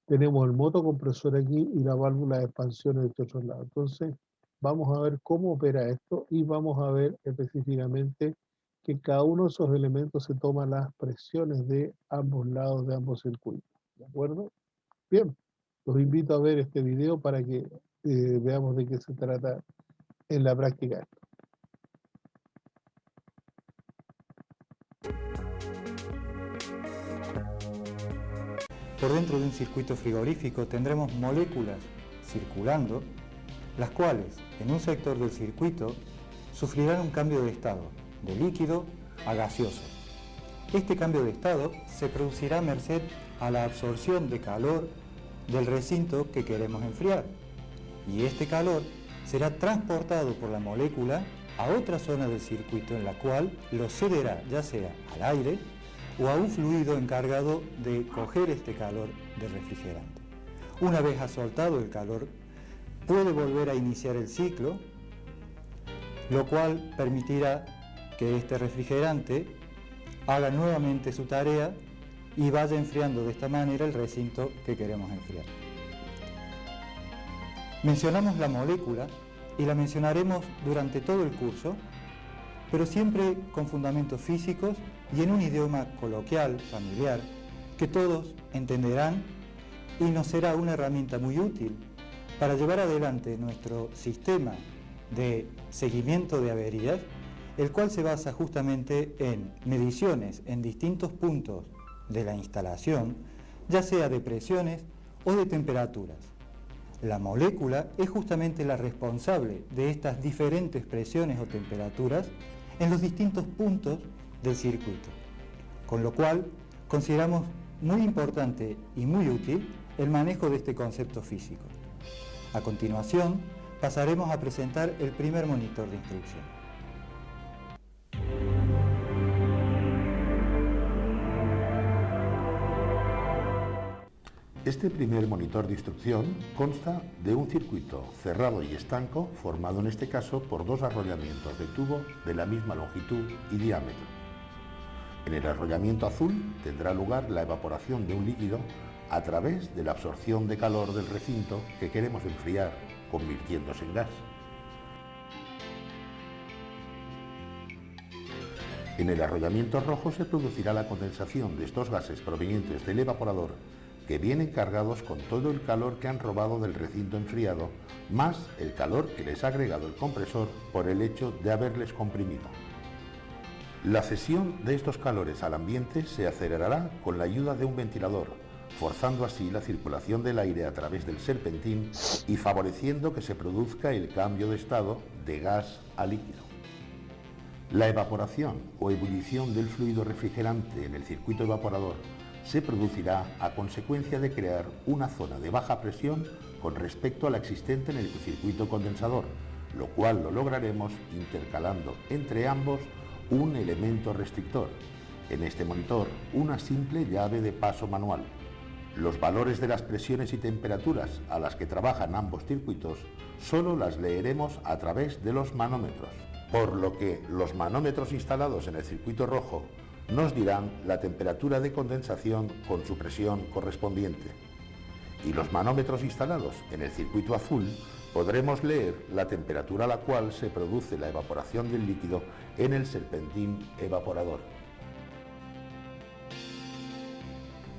Tenemos el motocompresor aquí y la válvula de expansión en este otro lado. Entonces, vamos a ver cómo opera esto y vamos a ver específicamente que cada uno de esos elementos se toma las presiones de ambos lados de ambos circuitos. ¿De acuerdo? Bien, los invito a ver este video para que veamos de qué se trata en la práctica. Por dentro de un circuito frigorífico tendremos moléculas circulando, las cuales en un sector del circuito sufrirán un cambio de estado, de líquido a gaseoso. Este cambio de estado se producirá a merced a la absorción de calor del recinto que queremos enfriar, y este calor será transportado por la molécula a otra zona del circuito en la cual lo cederá ya sea al aire o a un fluido encargado de coger este calor del refrigerante. Una vez ha soltado el calor, puede volver a iniciar el ciclo, lo cual permitirá que este refrigerante haga nuevamente su tarea y vaya enfriando de esta manera el recinto que queremos enfriar. Mencionamos la molécula y la mencionaremos durante todo el curso, pero siempre con fundamentos físicos y en un idioma coloquial, familiar, que todos entenderán y nos será una herramienta muy útil para llevar adelante nuestro sistema de seguimiento de averías, el cual se basa justamente en mediciones en distintos puntos de la instalación, ya sea de presiones o de temperaturas. La molécula es justamente la responsable de estas diferentes presiones o temperaturas en los distintos puntos del circuito, con lo cual consideramos muy importante y muy útil el manejo de este concepto físico. A continuación, pasaremos a presentar el primer monitor de instrucción. Este primer monitor de instrucción consta de un circuito cerrado y estanco formado en este caso por dos arrollamientos de tubo de la misma longitud y diámetro. En el arrollamiento azul tendrá lugar la evaporación de un líquido a través de la absorción de calor del recinto que queremos enfriar, convirtiéndose en gas. En el arrollamiento rojo se producirá la condensación de estos gases provenientes del evaporador que vienen cargados con todo el calor que han robado del recinto enfriado, más el calor que les ha agregado el compresor por el hecho de haberles comprimido. La cesión de estos calores al ambiente se acelerará con la ayuda de un ventilador, forzando así la circulación del aire a través del serpentín y favoreciendo que se produzca el cambio de estado de gas a líquido. La evaporación o ebullición del fluido refrigerante en el circuito evaporador se producirá a consecuencia de crear una zona de baja presión con respecto a la existente en el circuito condensador, lo cual lo lograremos intercalando entre ambos un elemento restrictor, en este monitor una simple llave de paso manual. Los valores de las presiones y temperaturas a las que trabajan ambos circuitos solo las leeremos a través de los manómetros, por lo que los manómetros instalados en el circuito rojo nos dirán la temperatura de condensación con su presión correspondiente. Y los manómetros instalados en el circuito azul podremos leer la temperatura a la cual se produce la evaporación del líquido en el serpentín evaporador.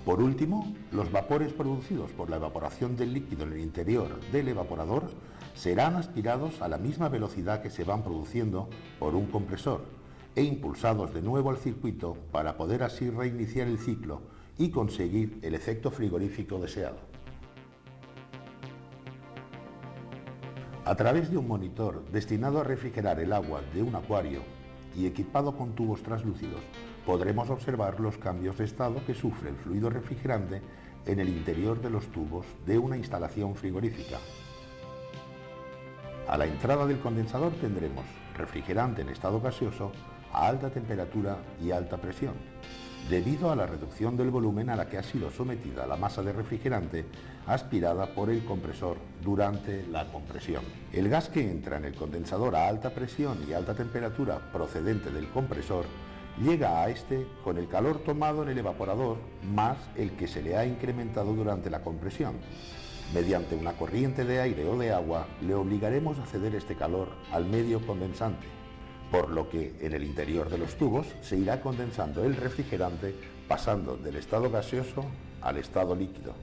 Por último, los vapores producidos por la evaporación del líquido en el interior del evaporador serán aspirados a la misma velocidad que se van produciendo por un compresor e impulsados de nuevo al circuito para poder así reiniciar el ciclo y conseguir el efecto frigorífico deseado. A través de un monitor destinado a refrigerar el agua de un acuario y equipado con tubos translúcidos, podremos observar los cambios de estado que sufre el fluido refrigerante en el interior de los tubos de una instalación frigorífica. A la entrada del condensador tendremos refrigerante en estado gaseoso a alta temperatura y alta presión, debido a la reducción del volumen a la que ha sido sometida la masa de refrigerante aspirada por el compresor durante la compresión. El gas que entra en el condensador a alta presión y alta temperatura procedente del compresor llega a este con el calor tomado en el evaporador más el que se le ha incrementado durante la compresión. Mediante una corriente de aire o de agua le obligaremos a ceder este calor al medio condensante, por lo que en el interior de los tubos se irá condensando el refrigerante pasando del estado gaseoso al estado líquido.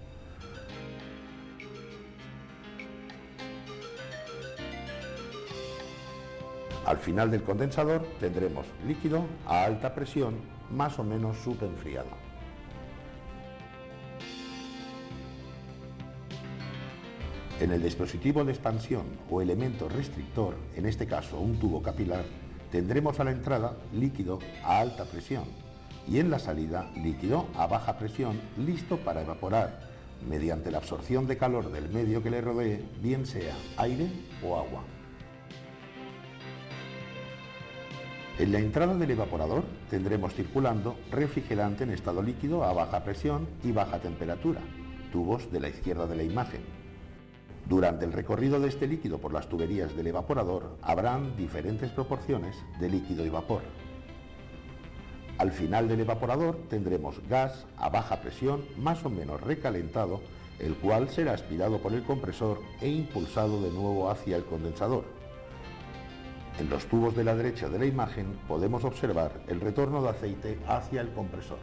Al final del condensador tendremos líquido a alta presión más o menos subenfriado. En el dispositivo de expansión o elemento restrictor, en este caso un tubo capilar, tendremos a la entrada líquido a alta presión y en la salida líquido a baja presión listo para evaporar mediante la absorción de calor del medio que le rodee, bien sea aire o agua. En la entrada del evaporador tendremos circulando refrigerante en estado líquido a baja presión y baja temperatura, tubos de la izquierda de la imagen. Durante el recorrido de este líquido por las tuberías del evaporador habrán diferentes proporciones de líquido y vapor. Al final del evaporador tendremos gas a baja presión más o menos recalentado, el cual será aspirado por el compresor e impulsado de nuevo hacia el condensador. En los tubos de la derecha de la imagen podemos observar el retorno de aceite hacia el compresor.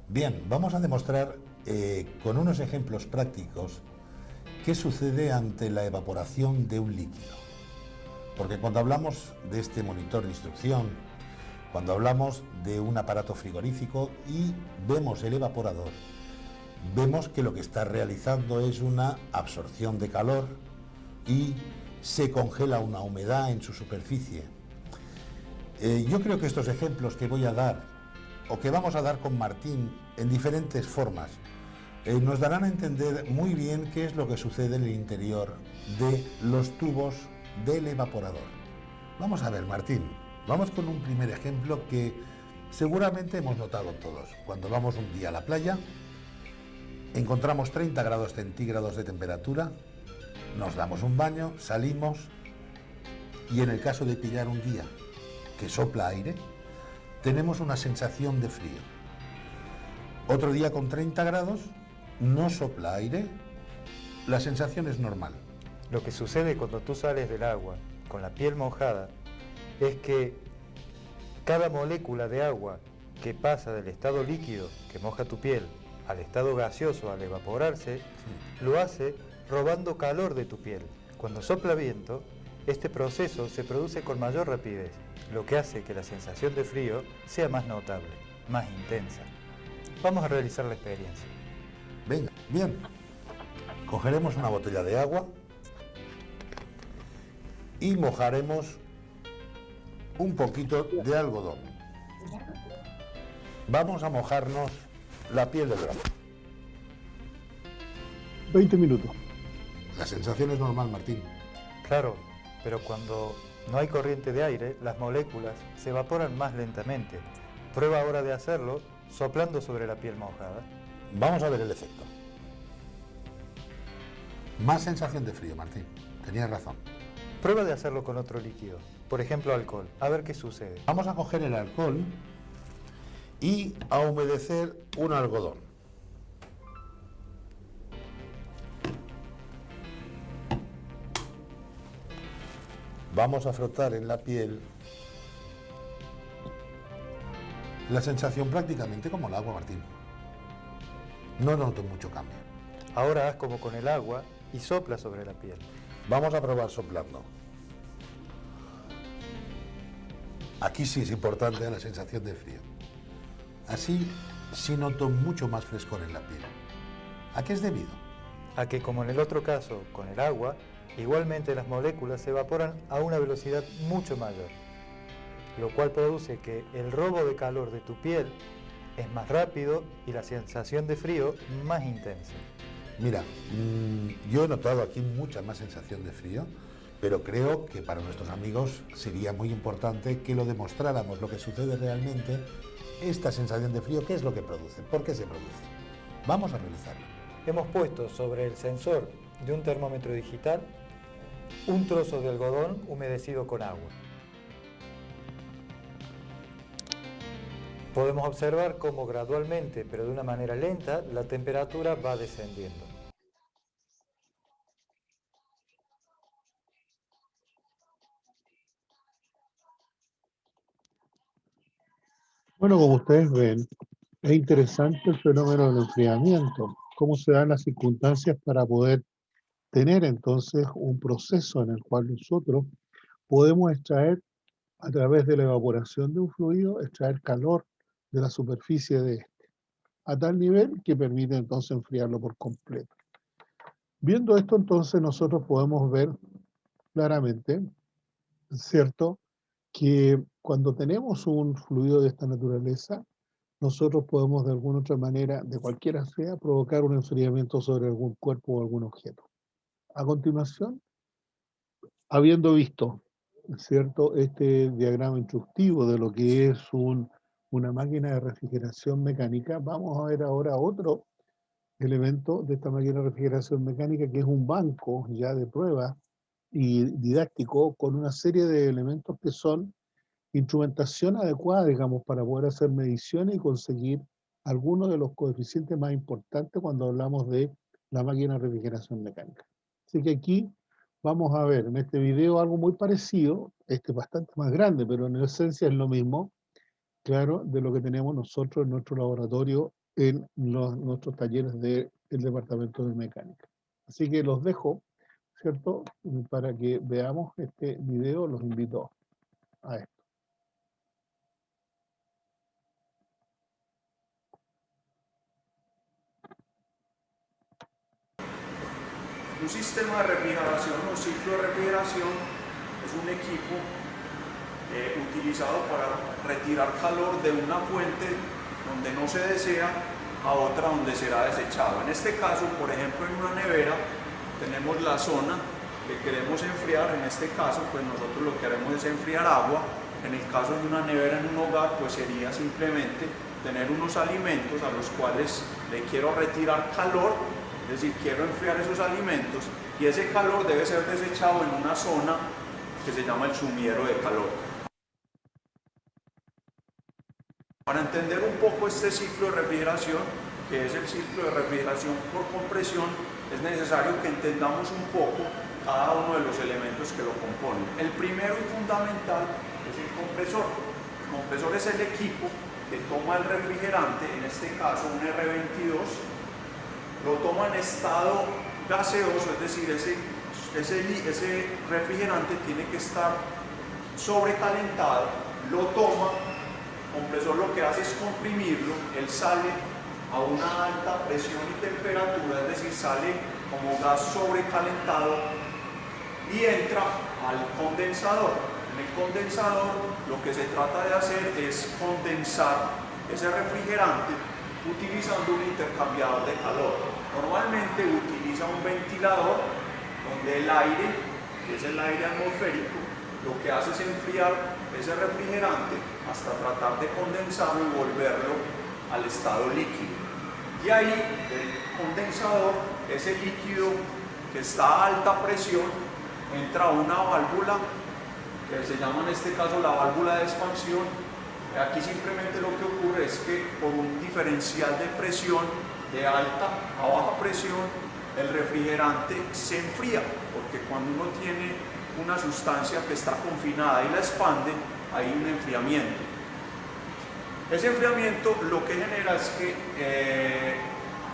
Bien, vamos a demostrar con unos ejemplos prácticos qué sucede ante la evaporación de un líquido. Porque cuando hablamos de este monitor de instrucción, cuando hablamos de un aparato frigorífico y vemos el evaporador, vemos que lo que está realizando es una absorción de calor y se congela una humedad en su superficie. Yo creo que estos ejemplos que voy a dar, o que vamos a dar con Martín en diferentes formas, nos darán a entender muy bien qué es lo que sucede en el interior de los tubos del evaporador. Vamos a ver, Martín, vamos con un primer ejemplo que seguramente hemos notado todos. Cuando vamos un día a la playa, encontramos 30 grados centígrados de temperatura, nos damos un baño, salimos y en el caso de pillar un día que sopla aire, tenemos una sensación de frío. Otro día con 30 grados, no sopla aire, la sensación es normal. Lo que sucede cuando tú sales del agua con la piel mojada es que cada molécula de agua que pasa del estado líquido, que moja tu piel, al estado gaseoso al evaporarse, lo hace robando calor de tu piel. Cuando sopla viento, este proceso se produce con mayor rapidez, lo que hace que la sensación de frío sea más notable, más intensa. Vamos a realizar la experiencia. Venga, bien. Cogeremos una botella de agua y mojaremos un poquito de algodón. Vamos a mojarnos la piel del brazo. 20 minutos. La sensación es normal, Martín. Claro, pero cuando no hay corriente de aire, las moléculas se evaporan más lentamente. Prueba ahora de hacerlo soplando sobre la piel mojada. Vamos a ver el efecto. Más sensación de frío, Martín. Tenías razón. Prueba de hacerlo con otro líquido, por ejemplo alcohol, a ver qué sucede. Vamos a coger el alcohol y a humedecer un algodón. Vamos a frotar en la piel. La sensación prácticamente como el agua, Martín. No noto mucho cambio. Ahora haz como con el agua y sopla sobre la piel. Vamos a probar soplando. Aquí sí es importante la sensación de frío. Así sí noto mucho más frescor en la piel. ¿A qué es debido? A que, como en el otro caso, con el agua, igualmente las moléculas se evaporan a una velocidad mucho mayor, lo cual produce que el robo de calor de tu piel es más rápido y la sensación de frío más intensa. Mira, yo he notado aquí mucha más sensación de frío, pero creo que para nuestros amigos sería muy importante que lo demostráramos, lo que sucede realmente, esta sensación de frío, qué es lo que produce, por qué se produce. Vamos a realizarlo. Hemos puesto sobre el sensor de un termómetro digital un trozo de algodón humedecido con agua. Podemos observar cómo gradualmente, pero de una manera lenta, la temperatura va descendiendo. Bueno, como ustedes ven, es interesante el fenómeno del enfriamiento, cómo se dan las circunstancias para poder tener entonces un proceso en el cual nosotros podemos extraer, a través de la evaporación de un fluido, extraer calor de la superficie de este, a tal nivel que permite entonces enfriarlo por completo. Viendo esto, entonces, nosotros podemos ver claramente, ¿cierto?, que cuando tenemos un fluido de esta naturaleza, nosotros podemos de alguna otra manera, de cualquiera sea, provocar un enfriamiento sobre algún cuerpo o algún objeto. A continuación, habiendo visto, ¿cierto?, este diagrama instructivo de lo que es una máquina de refrigeración mecánica, vamos a ver ahora otro elemento de esta máquina de refrigeración mecánica, que es un banco ya de prueba y didáctico con una serie de elementos que son instrumentación adecuada, digamos, para poder hacer mediciones y conseguir algunos de los coeficientes más importantes cuando hablamos de la máquina de refrigeración mecánica. Así que aquí vamos a ver en este video algo muy parecido, este es bastante más grande, pero en esencia es lo mismo, claro, de lo que tenemos nosotros en nuestro laboratorio, en nuestros talleres del departamento de mecánica. Así que los dejo, ¿cierto?, para que veamos este video, los invito a esto. Un sistema de refrigeración o ciclo de refrigeración es un equipo utilizado para retirar calor de una fuente donde no se desea a otra donde será desechado. En este caso, por ejemplo, en una nevera tenemos la zona que queremos enfriar. En este caso, pues nosotros lo que haremos es enfriar agua. En el caso de una nevera en un hogar, pues sería simplemente tener unos alimentos a los cuales le quiero retirar calor, es decir, quiero enfriar esos alimentos, y ese calor debe ser desechado en una zona que se llama el sumidero de calor. Para entender un poco este ciclo de refrigeración, que es el ciclo de refrigeración por compresión, es necesario que entendamos un poco cada uno de los elementos que lo componen. El primero y fundamental es el compresor. El compresor es el equipo que toma el refrigerante, en este caso un R22, lo toma en estado gaseoso, es decir, ese refrigerante tiene que estar sobrecalentado, lo toma, el compresor lo que hace es comprimirlo, él sale a una alta presión y temperatura, es decir, sale como gas sobrecalentado y entra al condensador. En el condensador lo que se trata de hacer es condensar ese refrigerante utilizando un intercambiador de calor. Normalmente utiliza un ventilador donde el aire, que es el aire atmosférico, lo que hace es enfriar ese refrigerante hasta tratar de condensarlo y volverlo al estado líquido. Y ahí el condensador, ese líquido que está a alta presión, entra a una válvula que se llama en este caso la válvula de expansión. Aquí simplemente lo que ocurre es que por un diferencial de presión de alta a baja presión, el refrigerante se enfría, porque cuando uno tiene una sustancia que está confinada y la expande, hay un enfriamiento. Ese enfriamiento lo que genera es que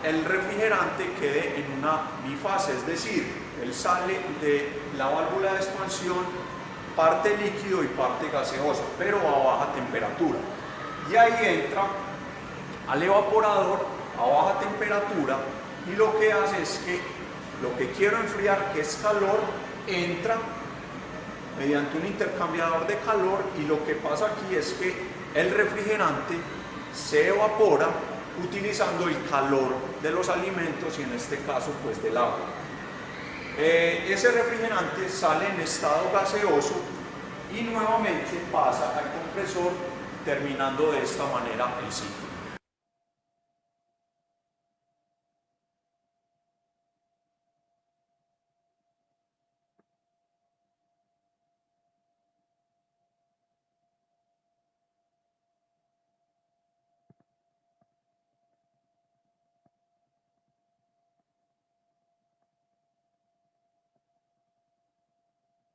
el refrigerante quede en una bifase, es decir, él sale de la válvula de expansión parte líquido y parte gaseosa, pero a baja temperatura. Y ahí entra al evaporador a baja temperatura y lo que hace es que lo que quiero enfriar, que es calor, entra mediante un intercambiador de calor, y lo que pasa aquí es que el refrigerante se evapora utilizando el calor de los alimentos y en este caso pues del agua. Ese refrigerante sale en estado gaseoso y nuevamente pasa al compresor, terminando de esta manera el ciclo.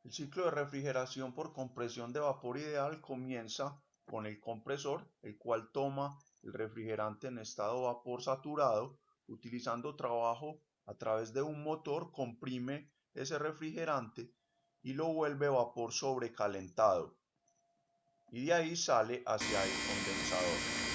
El ciclo de refrigeración por compresión de vapor ideal comienza con el compresor, el cual toma el refrigerante en estado vapor saturado, utilizando trabajo a través de un motor, comprime ese refrigerante y lo vuelve vapor sobrecalentado, y de ahí sale hacia el condensador.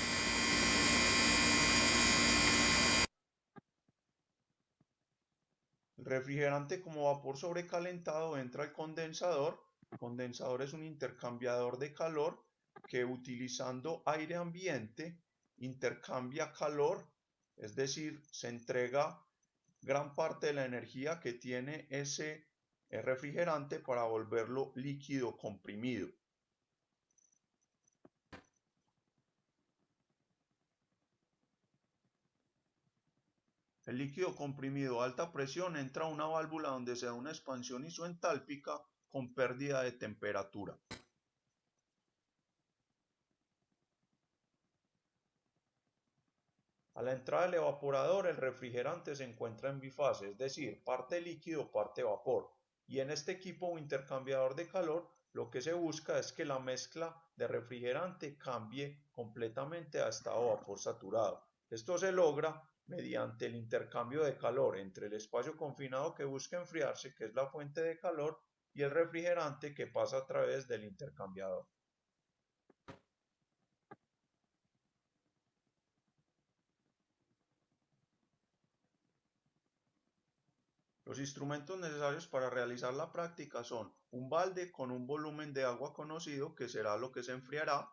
El refrigerante como vapor sobrecalentado entra al condensador. El condensador es un intercambiador de calor que utilizando aire ambiente intercambia calor, es decir, se entrega gran parte de la energía que tiene ese refrigerante para volverlo líquido comprimido. El líquido comprimido a alta presión entra a una válvula donde se da una expansión isoentálpica con pérdida de temperatura. A la entrada del evaporador, el refrigerante se encuentra en bifase, es decir, parte líquido, parte vapor. Y en este equipo o intercambiador de calor, lo que se busca es que la mezcla de refrigerante cambie completamente a estado vapor saturado. Esto se logra mediante el intercambio de calor entre el espacio confinado que busca enfriarse, que es la fuente de calor, y el refrigerante que pasa a través del intercambiador. Los instrumentos necesarios para realizar la práctica son un balde con un volumen de agua conocido, que será lo que se enfriará,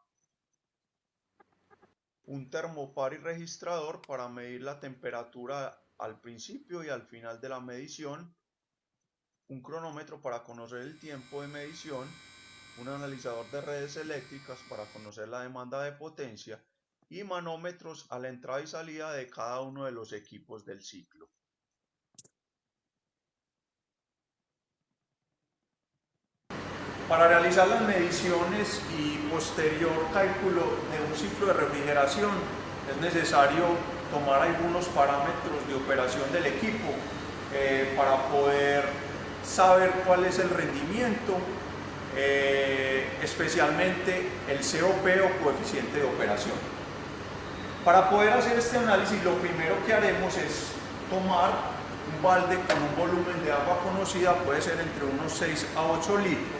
un termopar y registrador para medir la temperatura al principio y al final de la medición, un cronómetro para conocer el tiempo de medición, un analizador de redes eléctricas para conocer la demanda de potencia y manómetros a la entrada y salida de cada uno de los equipos del ciclo. Para realizar las mediciones y posterior cálculo de un ciclo de refrigeración es necesario tomar algunos parámetros de operación del equipo para poder saber cuál es el rendimiento, especialmente el COP o coeficiente de operación. Para poder hacer este análisis, lo primero que haremos es tomar un balde con un volumen de agua conocida, puede ser entre unos 6 a 8 litros.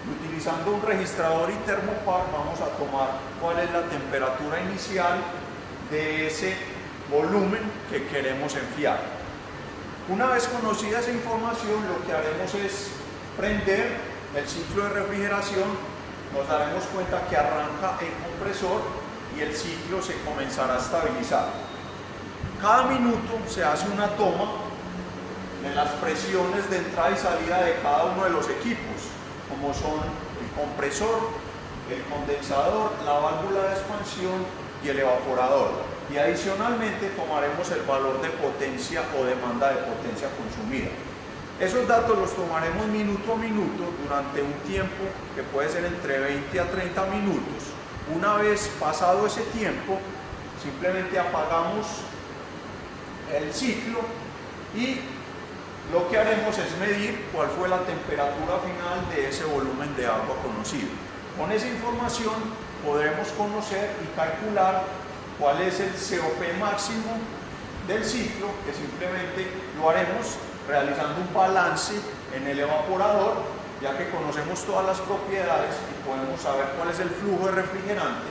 Utilizando un registrador y termopar vamos a tomar cuál es la temperatura inicial de ese volumen que queremos enfriar. Una vez conocida esa información, lo que haremos es prender el ciclo de refrigeración. Nos daremos cuenta que arranca el compresor y el ciclo se comenzará a estabilizar. Cada minuto se hace una toma de las presiones de entrada y salida de cada uno de los equipos, como son el compresor, el condensador, la válvula de expansión y el evaporador. Y adicionalmente tomaremos el valor de potencia o demanda de potencia consumida. Esos datos los tomaremos minuto a minuto durante un tiempo que puede ser entre 20 a 30 minutos. Una vez pasado ese tiempo, simplemente apagamos el ciclo y lo que haremos es medir cuál fue la temperatura final de ese volumen de agua conocido. Con esa información podremos conocer y calcular cuál es el COP máximo del ciclo, que simplemente lo haremos realizando un balance en el evaporador, ya que conocemos todas las propiedades y podemos saber cuál es el flujo de refrigerante.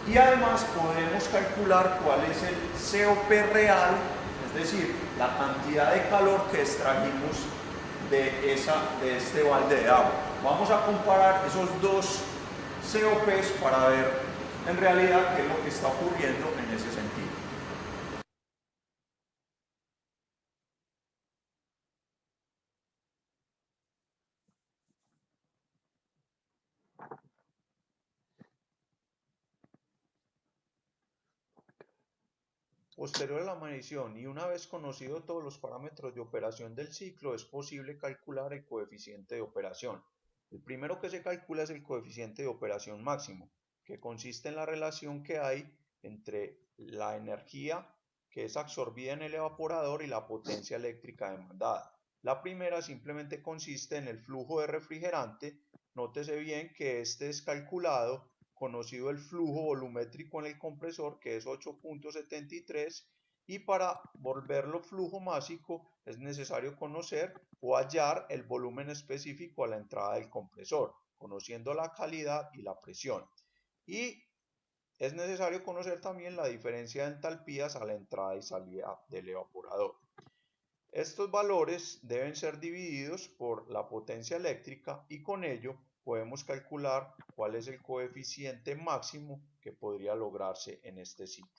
Y además podremos calcular cuál es el COP real, es decir, la cantidad de calor que extrajimos de este balde de agua. Vamos a comparar esos dos COPs para ver en realidad qué es lo que está ocurriendo en ese sentido. Posterior a la medición y una vez conocido todos los parámetros de operación del ciclo, es posible calcular el coeficiente de operación. El primero que se calcula es el coeficiente de operación máximo, que consiste en la relación que hay entre la energía que es absorbida en el evaporador y la potencia eléctrica demandada. La primera simplemente consiste en el flujo de refrigerante. Nótese bien que este es calculado conocido el flujo volumétrico en el compresor, que es 8.73, y para volverlo flujo másico es necesario conocer o hallar el volumen específico a la entrada del compresor, conociendo la calidad y la presión. Y es necesario conocer también la diferencia de entalpías a la entrada y salida del evaporador. Estos valores deben ser divididos por la potencia eléctrica y con ello podemos calcular cuál es el coeficiente máximo que podría lograrse en este ciclo.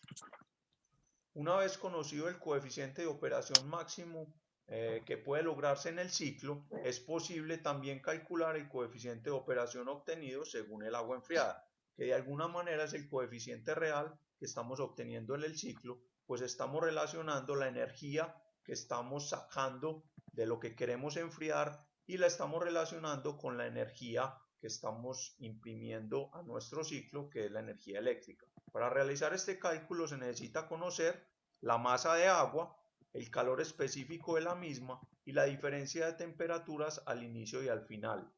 Una vez conocido el coeficiente de operación máximo que puede lograrse en el ciclo, es posible también calcular el coeficiente de operación obtenido según el agua enfriada, que de alguna manera es el coeficiente real que estamos obteniendo en el ciclo, pues estamos relacionando la energía que estamos sacando de lo que queremos enfriar y la estamos relacionando con la energía que estamos imprimiendo a nuestro ciclo, que es la energía eléctrica. Para realizar este cálculo se necesita conocer la masa de agua, el calor específico de la misma y la diferencia de temperaturas al inicio y al final.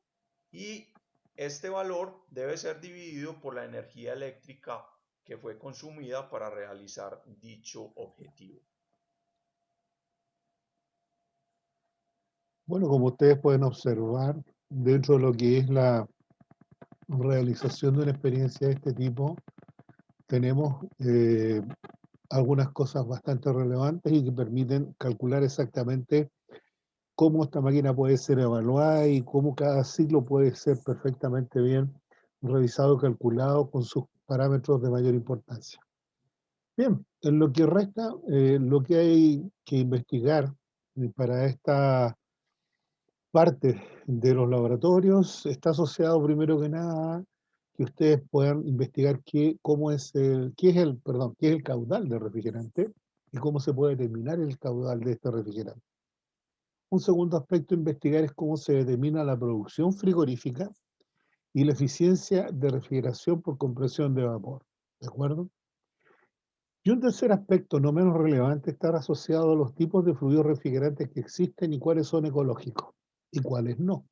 Y este valor debe ser dividido por la energía eléctrica que fue consumida para realizar dicho objetivo. Bueno, como ustedes pueden observar, dentro de lo que es la realización de una experiencia de este tipo, tenemos algunas cosas bastante relevantes y que permiten calcular exactamente cómo esta máquina puede ser evaluada y cómo cada ciclo puede ser perfectamente bien revisado, calculado con sus parámetros de mayor importancia. Bien, en lo que resta, lo que hay que investigar para esta parte de los laboratorios está asociado primero que nada a que ustedes puedan investigar qué es el caudal del refrigerante y cómo se puede determinar el caudal de este refrigerante. Un segundo aspecto a investigar es cómo se determina la producción frigorífica y la eficiencia de refrigeración por compresión de vapor. ¿De acuerdo? Y un tercer aspecto no menos relevante está asociado a los tipos de fluidos refrigerantes que existen y cuáles son ecológicos y cuáles no.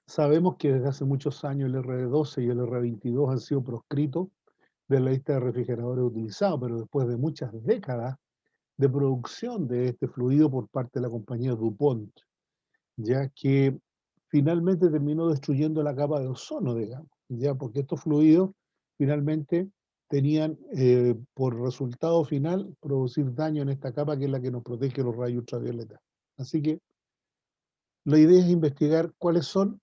Sabemos que desde hace muchos años el RD12 y el RD22 han sido proscritos de la lista de refrigeradores utilizados, pero después de muchas décadas de producción de este fluido por parte de la compañía DuPont, ya que finalmente terminó destruyendo la capa de ozono, digamos, ya porque estos fluidos finalmente tenían por resultado final producir daño en esta capa que es la que nos protege de los rayos ultravioleta. Así que la idea es investigar cuáles son,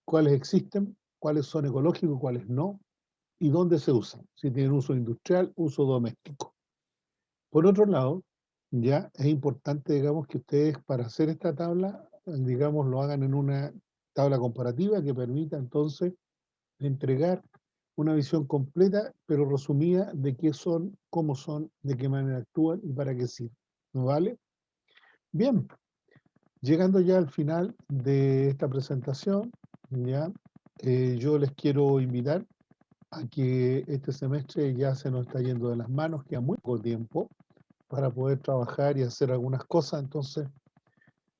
cuáles existen, cuáles son ecológicos, cuáles no, y dónde se usan, si tienen uso industrial, uso doméstico. Por otro lado, ya es importante, digamos, que ustedes para hacer esta tabla, digamos, lo hagan en una tabla comparativa que permita entonces entregar una visión completa, pero resumida de qué son, cómo son, de qué manera actúan y para qué sirven. ¿No vale? Bien, llegando ya al final de esta presentación, ya, yo les quiero invitar a que este semestre ya se nos está yendo de las manos, queda muy poco tiempo para poder trabajar y hacer algunas cosas, entonces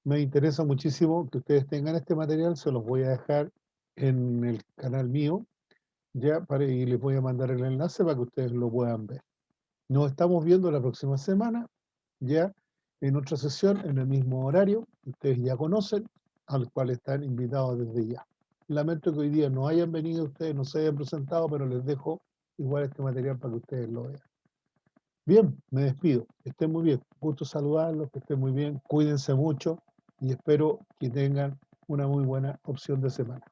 me interesa muchísimo que ustedes tengan este material, se los voy a dejar en el canal mío, y les voy a mandar el enlace para que ustedes lo puedan ver. Nos estamos viendo la próxima semana, ya en otra sesión, en el mismo horario, que ustedes ya conocen, al cual están invitados desde ya. Lamento que hoy día no hayan venido ustedes, no se hayan presentado, pero les dejo igual este material para que ustedes lo vean. Bien, me despido. Que estén muy bien. Gusto saludarlos, que estén muy bien. Cuídense mucho y espero que tengan una muy buena opción de semana.